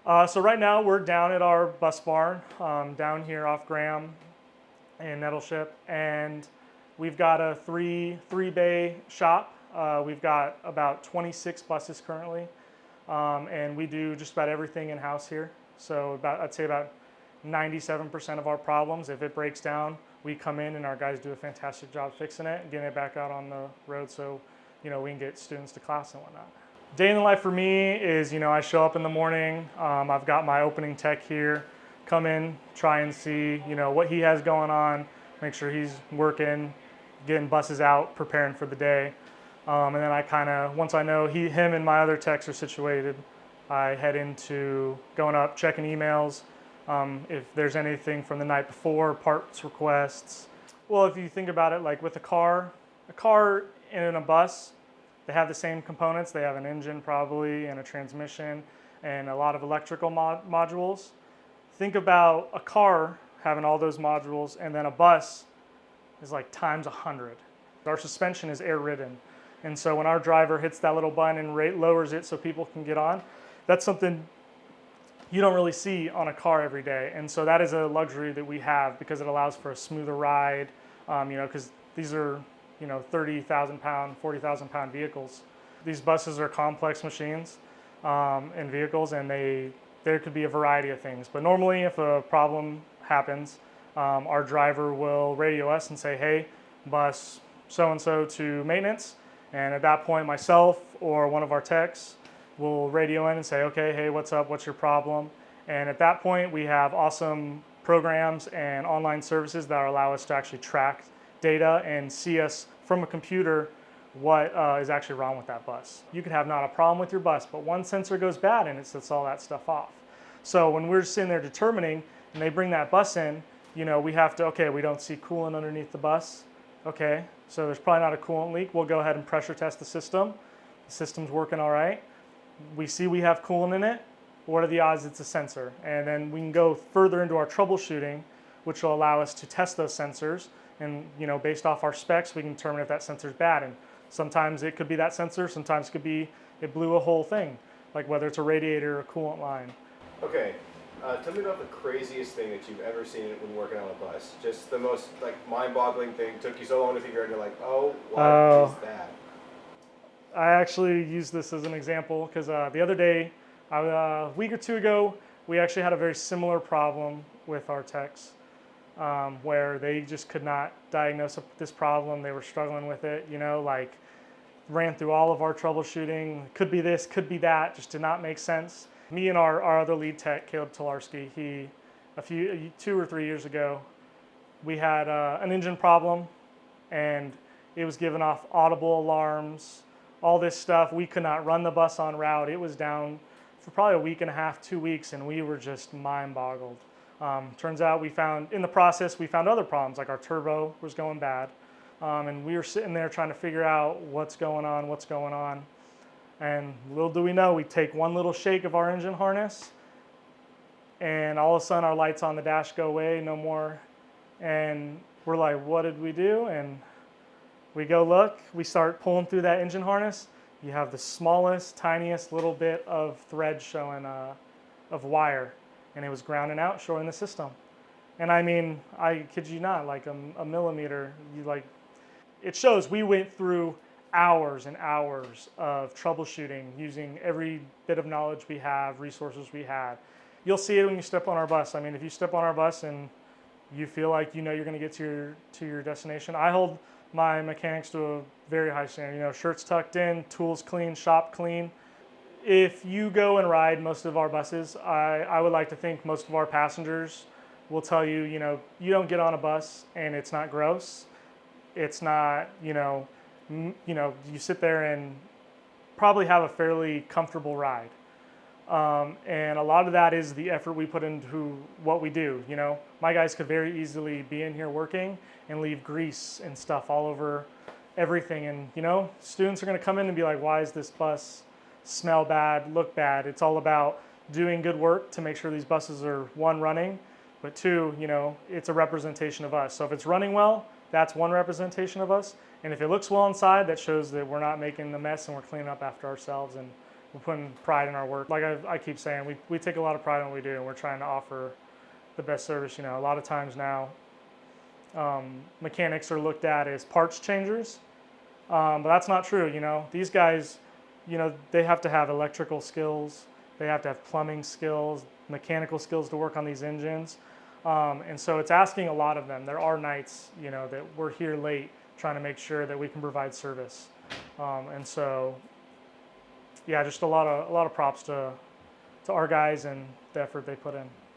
So right now we're down at our bus barn, down here off Graham in Nettleship, and we've got a three bay shop. We've got about 26 buses currently, and we do just about everything in house here. So I'd say about 97% of our problems, if it breaks down, we come in and our guys do a fantastic job fixing it and getting it back out on the road so we can get students to class and whatnot. Day in the life for me is, I show up in the morning, I've got my opening tech here, come in, try and see, what he has going on, make sure he's working, getting buses out, preparing for the day. And then I once I know him and my other techs are situated, I head into going up, checking emails, if there's anything from the night before, parts requests. Well, if you think about it, like with a car and a bus, they have the same components. They have an engine probably and a transmission and a lot of electrical modules. Think about a car having all those modules, and then a bus is like times 100. Our suspension is air ridden. And so when our driver hits that little button and lowers it so people can get on, that's something you don't really see on a car every day. And so that is a luxury that we have because it allows for a smoother ride, because these are 30,000 pound, 40,000 pound vehicles. These buses are complex machines and vehicles, and there could be a variety of things. But normally if a problem happens, our driver will radio us and say, hey, bus so-and-so to maintenance. And at that point, myself or one of our techs will radio in and say, okay, hey, what's up? What's your problem? And at that point, we have awesome programs and online services that allow us to actually track data and see us from a computer what is actually wrong with that bus. You could have not a problem with your bus, but one sensor goes bad and it sets all that stuff off. So when we're sitting there determining, and they bring that bus in, we have to, okay, we don't see coolant underneath the bus. Okay, so there's probably not a coolant leak. We'll go ahead and pressure test the system. The system's working all right. We see we have coolant in it. What are the odds it's a sensor? And then we can go further into our troubleshooting, which will allow us to test those sensors. And based off our specs, we can determine if that sensor's bad. And sometimes it could be that sensor. Sometimes it could be it blew a whole thing, like whether it's a radiator or a coolant line. Okay, tell me about the craziest thing that you've ever seen when working on a bus. Just the most mind-boggling thing. Took you so long to figure out. You're like, oh, what is that? I actually use this as an example because the other day, a week or two ago, we actually had a very similar problem with our techs where they just could not diagnose this problem. They were struggling with it, ran through all of our troubleshooting. Could be this, could be that, just did not make sense. Me and our other lead tech, Caleb Tolarski, 2 or 3 years ago, we had an engine problem and it was giving off audible alarms, all this stuff. We could not run the bus on route. It was down for probably a week and a half, 2 weeks, and we were just mind boggled. Turns out in the process, we found other problems, like our turbo was going bad. And we were sitting there trying to figure out what's going on. And little do we know, we take one little shake of our engine harness and all of a sudden our lights on the dash go away, no more. And we're like, what did we do? And we go look, we start pulling through that engine harness. You have the smallest, tiniest little bit of thread showing of wire, and it was grounding out, shorting the system. And I mean, I kid you not, like a millimeter, it shows we went through hours and hours of troubleshooting using every bit of knowledge we have, resources we had. You'll see it when you step on our bus. I mean, if you step on our bus and you feel like you're going to get to your destination, I hold my mechanics to a very high standard. Shirts tucked in, tools clean, shop clean. If you go and ride most of our buses, I would like to think most of our passengers will tell you, you don't get on a bus and it's not gross. It's not, you sit there and probably have a fairly comfortable ride. And a lot of that is the effort we put into what we do. My guys could very easily be in here working and leave grease and stuff all over everything. And, students are going to come in and be like, why is this bus smell bad, look bad? It's all about doing good work to make sure these buses are, one, running, but two, it's a representation of us. So if it's running well, that's one representation of us. And if it looks well inside, that shows that we're not making the mess and we're cleaning up after ourselves and we're putting pride in our work. Like I keep saying, we take a lot of pride in what we do, and we're trying to offer the best service. A lot of times now, mechanics are looked at as parts changers, but that's not true. These guys, they have to have electrical skills, they have to have plumbing skills, mechanical skills to work on these engines, and so it's asking a lot of them. There are nights, that we're here late trying to make sure that we can provide service, and so, yeah, just a lot of props to our guys and the effort they put in.